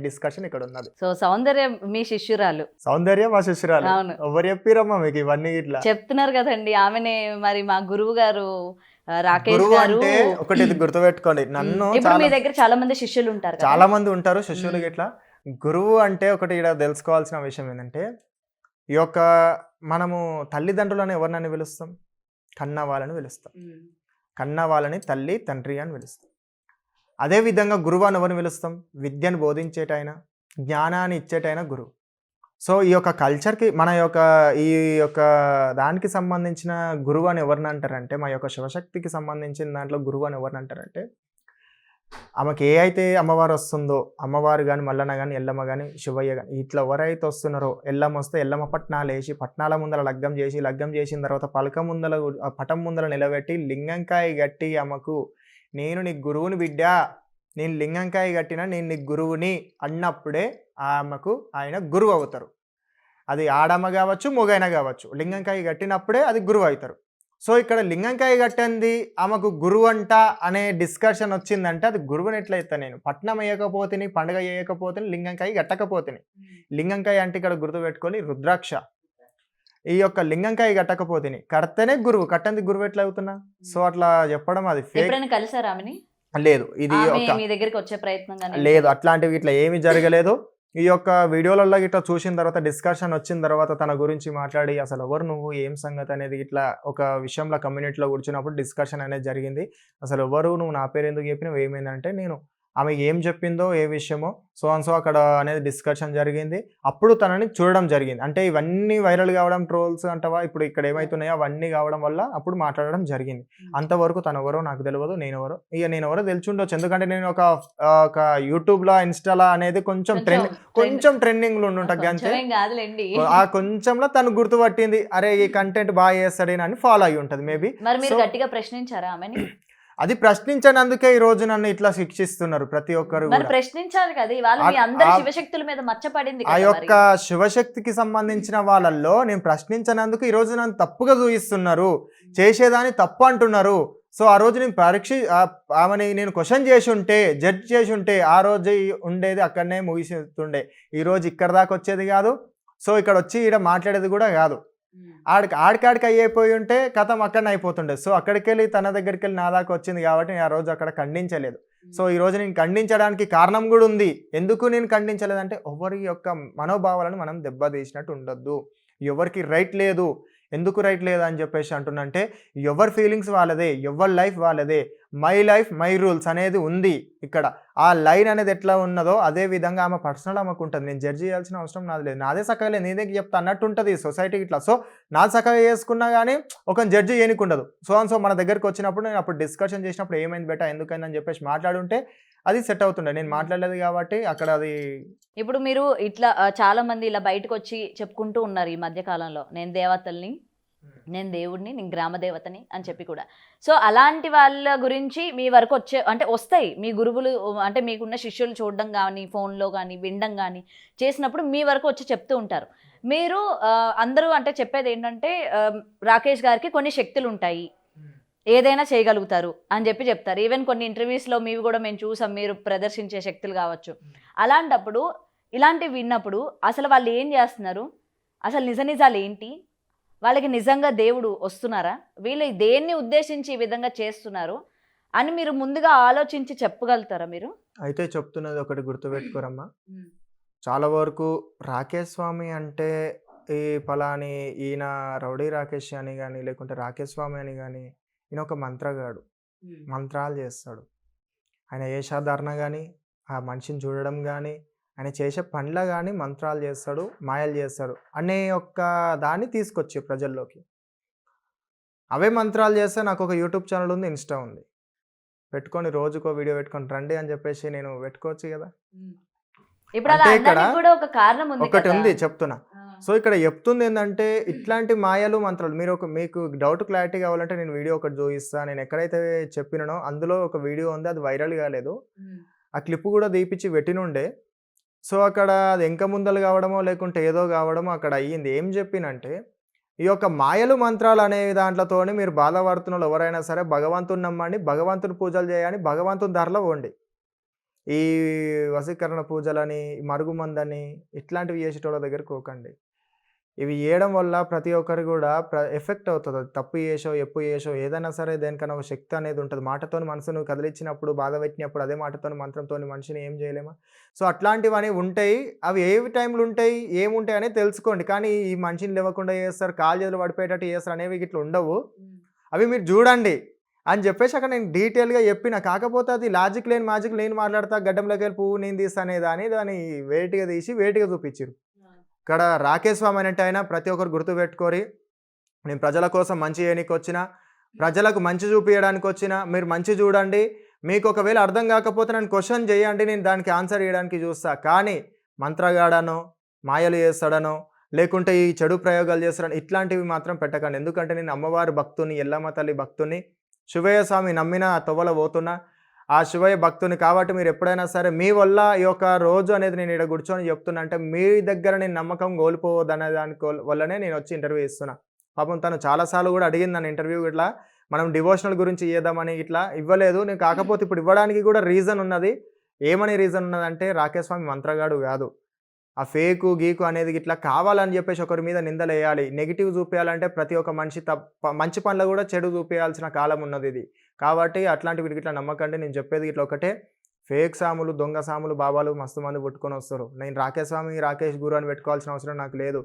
Discussion ఇక్కడ ఉన్నది. So సౌందర్య మీ శిష్యురాలు. సౌందర్య మా శిష్యురాలు. అవును. ఎవరు చెప్పిరమ్మా మీకు ఇవన్నీ ఇట్లా? చెప్తున్నారు కదండి ఆమెనే. మరి మా గురువు గారు రాకేష్ గురువు గారు. అంటే ఒకటి ఇది గుర్తుపెట్టుకోండి. నన్ను ఇప్పుడు మీ దగ్గర చాలా మంది శిష్యులు ఉంటారు కదా. చాలా మంది ఉంటారు శిష్యులు ఇట్లా. గురువు అంటే ఒకటి ఇక్కడ తెలుసుకోవాల్సిన విషయం ఏంటంటే, ఈ యొక్క మనము తల్లిదండ్రులను ఎవరినని పిలుస్తాం? కన్న వాళ్ళని పిలుస్తాం. కన్న వాళ్ళని తల్లి తండ్రి అని పిలుస్తాం. అదేవిధంగా గురువు అని ఎవరిని పిలుస్తాం? విద్యను బోధించేటైనా జ్ఞానాన్ని ఇచ్చేటైనా గురువు. సో ఈ యొక్క కల్చర్కి మన యొక్క ఈ యొక్క దానికి సంబంధించిన గురువు అని ఎవరిని అంటారంటే, మా యొక్క శివశక్తికి సంబంధించిన దాంట్లో గురువు అని ఎవరిని అంటారంటే, ఆమెకి ఏ అయితే అమ్మవారు వస్తుందో, అమ్మవారు కానీ మల్లన్న కానీ ఎల్లమ్మ కానీ శివయ్య కానీ ఇట్లా ఎవరైతే వస్తున్నారో, ఎల్లమ్మ వస్తే ఎల్లమ్మ పట్నాలు వేసి పట్నాల ముందర లగ్గం చేసి, లగ్గం చేసిన తర్వాత పలక ముందల పటం ముందర నిలబెట్టి లింగంకాయ గట్టి ఆమెకు, నేను నీ గురువుని బిడ్డ, నేను లింగంకాయ కట్టిన నేను నీ గురువుని అన్నప్పుడే ఆమెకు ఆయన గురువు అవుతారు. అది ఆడమ్మ కావచ్చు మొగైనా కావచ్చు, లింగంకాయ కట్టినప్పుడే అది గురువు అవుతారు. సో ఇక్కడ లింగంకాయ కట్టింది ఆమెకు గురువు అంట అనే డిస్కషన్ వచ్చిందంటే అది గురువుని ఎట్లయితే నేను పట్నం వేయకపోతేని పండుగ చేయకపోతేని లింగంకాయ కట్టకపోతేని. లింగంకాయ అంటే ఇక్కడ గుర్తుపెట్టుకొని రుద్రాక్ష. ఈ యొక్క లింగంకాయ కట్టకపోతేని కడితేనే గురువు, కట్టంది గురువు ఎట్లా అవుతున్నా? సో అట్లా చెప్పడం అది ఫేక్. కలిసారా ఆమెని? లేదు, ఇది మీ దగ్గరికి వచ్చే ప్రయత్నం లేదు, అట్లాంటివి ఇట్లా ఏమీ జరగలేదు. ఈ యొక్క వీడియోలలో ఇట్లా చూసిన తర్వాత డిస్కషన్ వచ్చిన తర్వాత తన గురించి మాట్లాడి అసలు ఎవరు నువ్వు ఏం సంగతి అనేది ఇట్లా ఒక విషయంలో కమ్యూనిటీలో కూర్చున్నప్పుడు డిస్కషన్ అనేది జరిగింది. అసలు ఎవరు నువ్వు, నా పేరు ఎందుకు చెప్పినావు, ఏమైందంటే నేను ఆమె ఏం చెప్పిందో ఏ విషయమో సో అక్కడ అనేది డిస్కషన్ జరిగింది. అప్పుడు తనని చూడడం జరిగింది. అంటే ఇవన్నీ వైరల్ కావడం, ట్రోల్స్ అంటవా ఇప్పుడు ఇక్కడ ఏమవుతున్నాయో అవన్నీ కావడం వల్ల అప్పుడు మాట్లాడడం జరిగింది. అంతవరకు తను ఎవరో నాకు తెలియదు, నేను ఎవరో తెలిసి ఉండొచ్చు. ఎందుకంటే నేను ఒక యూట్యూబ్లో ఇన్స్టాలా అనేది కొంచెం ట్రెండింగ్లో ఉండుంటా అంతే. ఆ కొంచెంలో తను గుర్తుపట్టింది, అరే ఈ కంటెంట్ బాగా చేస్తాడేనా అని ఫాలో అయ్యి ఉంటుంది మేబీ. గట్టిగా ప్రశ్నించారా ఆమెని? అది ప్రశ్నించనందుకే ఈ రోజు నన్ను ఇట్లా శిక్షిస్తున్నారు ప్రతి ఒక్కరు. ప్రశ్నించాలి కదా, ఇవాళ మీ అందరి శివశక్తుల మీద మచ్చపడింది. ఆ యొక్క శివశక్తికి సంబంధించిన వాళ్ళల్లో నేను ప్రశ్నించనందుకు ఈ రోజు నన్ను తప్పుగా చూపిస్తున్నారు, చేసేదాన్ని తప్పు అంటున్నారు. సో ఆ రోజు నేను ఆమెని నేను క్వశ్చన్ చేసి ఉంటే, జడ్జ్ చేసి ఉంటే ఆ రోజు ఉండేది అక్కడనే ముగిస్తుండే. ఈ రోజు ఇక్కడ దాకా వచ్చేది కాదు. సో ఇక్కడ వచ్చి ఇక్కడ మాట్లాడేది కూడా కాదు. ఆడికాడికి అయిపోయి ఉంటే కథం అక్కడనే అయిపోతుండే. సో అక్కడికి వెళ్ళి తన దగ్గరికి వెళ్ళి నా దాకా వచ్చింది కాబట్టి నేను ఆ రోజు అక్కడ ఖండించలేదు. సో ఈ రోజు నేను ఖండించడానికి కారణం కూడా ఉంది. ఎందుకు నేను ఖండించలేదంటే, ఎవరి యొక్క మనోభావాలను మనం దెబ్బతీసినట్టు ఉండొద్దు. ఎవరికి రైట్ లేదు, ఎందుకు రైట్ లేదు అని చెప్పేసి అంటున్నంటే, ఎవరి ఫీలింగ్స్ వాళ్ళదే, ఎవరి లైఫ్ వాళ్ళదే, మై లైఫ్ మై రూల్స్ అనేది ఉంది ఇక్కడ. ఆ లైన్ అనేది ఎట్లా ఉన్నదో అదే విధంగా ఆమె పర్సనల్ ఆమెకు ఉంటుంది. నేను జడ్జి చేయాల్సిన అవసరం నాది లేదు. నాదే సక్కగా లేదు, నేనే చెప్తా అన్నట్టు ఉంటుంది సొసైటీకి ఇట్లా. సో నాది సక్కగా చేసుకున్నా కానీ ఒక జడ్జి చేయనికి ఉండదు. సో మన దగ్గరికి వచ్చినప్పుడు నేను అప్పుడు డిస్కషన్ చేసినప్పుడు ఏమైంది బెటా, ఎందుకైందని చెప్పేసి మాట్లాడుంటే అది సెట్ అవుతుండే. నేను మాట్లాడలేదు కాబట్టి అక్కడ అది. ఇప్పుడు మీరు ఇట్లా చాలా మంది ఇలా బయటకు వచ్చి చెప్పుకుంటూ ఉన్నారు ఈ మధ్య కాలంలో, నేను దేవతల్ని, నేను దేవుడిని, నేను గ్రామ దేవతని అని చెప్పి కూడా. సో అలాంటి వాళ్ళ గురించి మీ వరకు వస్తాయి మీ గురువులు, అంటే మీకున్న శిష్యులు చూడడం కానీ, ఫోన్లో కానీ వినడం కానీ చేసినప్పుడు మీ వరకు వచ్చి చెప్తూ ఉంటారు. మీరు అందరూ అంటే చెప్పేది ఏంటంటే, రాకేష్ గారికి కొన్ని శక్తులు ఉంటాయి, ఏదైనా చేయగలుగుతారు అని చెప్పి చెప్తారు. ఈవెన్ కొన్ని ఇంటర్వ్యూస్లో మీవి కూడా మేము చూసాం, మీరు ప్రదర్శించే శక్తులు కావచ్చు. అలాంటప్పుడు ఇలాంటివి విన్నప్పుడు అసలు వాళ్ళు ఏం చేస్తున్నారు, అసలు నిజాలు ఏంటి, వాళ్ళకి నిజంగా దేవుడు వస్తున్నారా, వీళ్ళు దేన్ని ఉద్దేశించి ఈ విధంగా చేస్తున్నారు అని మీరు ముందుగా ఆలోచించి చెప్పగలుగుతారా మీరు? అయితే చెప్తున్నది ఒకటి గుర్తుపెట్టుకోరమ్మా, చాలా వరకు రాకేష్ స్వామి అంటే ఈ ఫలాని ఈయన రౌడీ రాకేష్ అని కానీ, లేకుంటే రాకేష్ స్వామి అని కానీ, ఈయన ఒక మంత్రగాడు, మంత్రాలు చేస్తాడు. ఆయన వేషధారణ కానీ, ఆ మనిషిని చూడడం కానీ, ఆయన చేసే పనులు కానీ మంత్రాలు చేస్తాడు, మాయలు చేస్తాడు అనే ఒక్క దాన్ని తీసుకొచ్చి ప్రజల్లోకి. అవే మంత్రాలు చేస్తే నాకు ఒక యూట్యూబ్ ఛానల్ ఉంది, ఇన్స్టా ఉంది, పెట్టుకొని రోజుకో వీడియో పెట్టుకొని రండి అని చెప్పేసి నేను పెట్టుకోవచ్చు కదా. అంటే ఇక్కడ ఒకటి ఉంది చెప్తున్నా. సో ఇక్కడ చెప్తుంది ఏంటంటే, ఇట్లాంటి మాయలు మంత్రాలు మీకు డౌట్ క్లారిటీ కావాలంటే నేను వీడియో ఒకటి చూపిస్తా. నేను ఎక్కడైతే చెప్పినానో అందులో ఒక వీడియో ఉంది, అది వైరల్ కాలేదు, ఆ క్లిప్ కూడా తీపిచ్చి పెట్టినుండే. సో అక్కడ అది ఎంక ముందలు కావడమో లేకుంటే ఏదో కావడమో అక్కడ అయ్యింది. ఏం చెప్పినంటే, ఈ యొక్క మాయలు మంత్రాలు అనే దాంట్లతోని మీరు బాధపడుతున్న ఎవరైనా సరే భగవంతుని నమ్మండి, భగవంతుని పూజలు చేయని, భగవంతుని ధరలో పోండి. ఈ వశీకరణ పూజలని, మరుగుమందని ఇట్లాంటివి చేసేటోళ్ళ దగ్గరికి పోకండి. ఇవి చేయడం వల్ల ప్రతి ఒక్కరు కూడా ఎఫెక్ట్ అవుతది. అది తప్పు చేసో, ఎప్పు చేసో ఏదైనా సరే దేనికన్నా ఒక శక్తి అనేది ఉంటది. మాటతోని మనసును కదిలిచ్చినప్పుడు, బాధ పెట్టినప్పుడు అదే మాటతోని, మంత్రంతోని మనిషిని ఏం చేయలేమా? సో, అట్లాంటివని ఉంటాయి. అవి ఏ టైంలో ఉంటాయి, ఏముంటాయి అనేది తెలుసుకోండి. కానీ ఈ మనిషిని లేవకుండా చేస్తారు, కాళ్ళు చేతులు పడిపోయేటట్టు చేస్తారు అనేవి గిట్ల ఉండవు. అవి మీరు చూడండి అని చెప్పేసి అక్కడ నేను డీటెయిల్‌గా చెప్పిన. కాకపోతే అది లాజిక్ లేని మ్యాజిక్ నేను మాట్లాడతా, గడ్డంలోకెళ్ళి పువ్వు నేను తీస్తా అనే దాన్ని వెయిట్‌గా తీసి వెయిట్‌గా చూపిచ్చిర్రు. ఇక్కడ రాకేష్ స్వామి అనేటాయన ప్రతి ఒక్కరు గుర్తుపెట్టుకోరి. నేను ప్రజల కోసం మంచి చేయనీకొచ్చిన, ప్రజలకు మంచి చూపియడానికొచ్చిన. మీరు మంచి చూడండి. మీకు ఒకవేళ అర్థం కాకపోతే నన్ను క్వెషన్ చేయండి. నేను దానికి ఆన్సర్ ఇయ్యడానికి చూస్తా. కానీ మంత్రగాడనో, మాయలు చేస్తాడనో, లేకుంటే ఈ చెడు ప్రయోగాలు చేస్తాడనో ఇట్లాంటివి మాత్రం పెట్టకండి. ఎందుకంటే నేను అమ్మవారి భక్తుని, ఎల్లమ్మ తల్లి భక్తుని, శివయ్య స్వామి నమ్మిన తొవ్వల పోతున్నా. ఆ శివయ్య భక్తుని కాబట్టి మీరు ఎప్పుడైనా సరే మీ వల్ల ఈ యొక్క రోజు అనేది నేను ఈడ కూర్చొని చెప్తున్నా అంటే మీ దగ్గర నేను నమ్మకం కోల్పోవద్దనే వల్లనే నేను వచ్చి ఇంటర్వ్యూ ఇస్తున్నా. పాపం తను చాలా సార్లు కూడా అడిగింది నన్ను ఇంటర్వ్యూ ఇట్లా మనం డివోషనల్ గురించి చేద్దామని ఇట్లా ఇవ్వలేదు. నేను కాకపోతే ఇప్పుడు ఇవ్వడానికి కూడా రీజన్ ఉన్నది. ఏమని రీజన్ ఉన్నదంటే రాకేష్ స్వామి మంత్రగాడు కాదు. ఆ ఫేకు, గీకు అనేది ఇట్లా కావాలని చెప్పేసి ఒకరి మీద నిందలేయాలి. నెగెటివ్ చూపియాలంటే ప్రతి ఒక్క మనిషి మంచి పనులు కూడా చెడు చూపియాల్సిన కాలం ఉన్నదిది. కాబట్టి అట్లాంటి వీటికి ఇట్లా నమ్మకండి. నేను చెప్పేది ఇట్లా ఒకటే, ఫేక్ సాములు, దొంగ సాములు, బాబాలు మస్తు మంది పుట్టుకొనొస్తారు. నేను రాకేష్ స్వామి, రాకేష్ గురు అని పెట్టుకోవాల్సిన అవసరం నాకు లేదు.